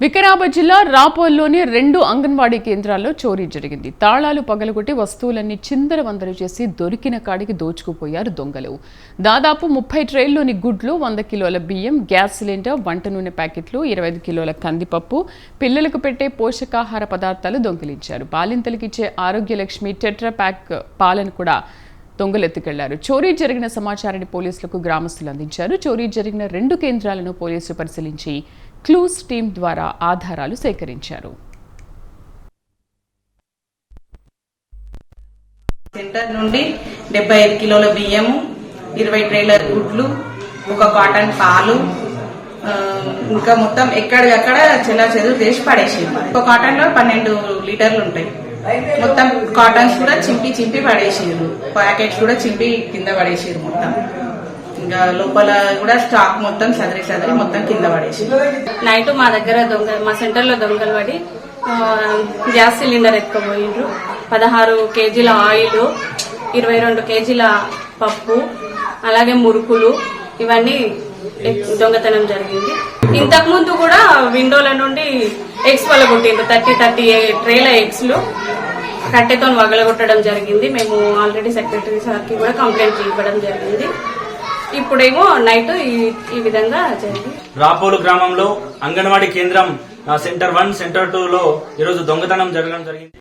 వికారాబాద్ జిల్లా రాపోల్లోని 2 అంగన్వాడీ కేంద్రాల్లో చోరీ జరిగింది. తాళాలు పగలగొట్టి వస్తువులన్నీ చిందరవందర చేసి దొరికిన కాడికి దోచుకుపోయారు దొంగలు. దాదాపు 30 ట్రేల్లోని గుడ్లు, 100 కిలోల బియ్యం, గ్యాస్ సిలిండర్, వంట నూనె ప్యాకెట్లు, 25 కిలోల కందిపప్పు, పిల్లలకు పెట్టే పోషకాహార పదార్థాలు దొంగిలించారు. బాలింతలకు ఇచ్చే ఆరోగ్యలక్ష్మి టెట్రా ప్యాక్ పాలను కూడా దొంగలెత్తుకెళ్లారు. చోరీ జరిగిన సమాచారాన్ని పోలీసులకు గ్రామస్తులు అందించారు. చోరీ జరిగిన 2 కేంద్రాలను పోలీసులు పరిశీలించి క్లూస్ టీం ద్వారా ఆధారాలు సేకరించారు. సెంటర్ నుండి 75 కిలోల బియ్యము, 20 ట్రేల గుడ్లు, ఒక కాటన్ పాలు, ఇంకా మొత్తం ఎక్కడికక్కడ చెల్లాచెదురు చేసి పడేసి, ఒక కాటన్ లో 12 లీటర్లు ఉంటాయి. మొత్తం కాటన్స్ కూడా చింపి పడేసారు. ప్యాకెట్స్ కూడా చింపి కింద పడేసారు. మొత్తం ఇంకా లోపల కూడా స్టాక్ మొత్తం సదరి మొత్తం కింద పడేసి. నైట్ మా దగ్గర మా సెంటర్ లో దొంగలు పడి గ్యాస్ సిలిండర్ ఎత్తుకుపోయిండ్రు. 16 కేజీల ఆయిల్, 22 కేజీల పప్పు, అలాగే మురుకులు, ఇవన్నీ దొంగతనం జరిగింది. ఇంతకు ముందు కూడా విండోల నుండి ఎగ్స్ పగలగొట్టిండ్రు. 30 ట్రేల ఎగ్స్ లు కట్టెతో వగలగొట్టడం జరిగింది. మేము ఆల్రెడీ సెక్రటరీ సార్కి కూడా కంప్లైంట్ ఇవ్వడం జరిగింది. ఇప్పుడేమో నైట్ ఈ విధంగా జరిగింది. రాపోలు గ్రామంలో అంగన్వాడీ కేంద్రం సెంటర్ 1, సెంటర్ 2 లో ఈరోజు దొంగతనం జరగడం జరిగింది.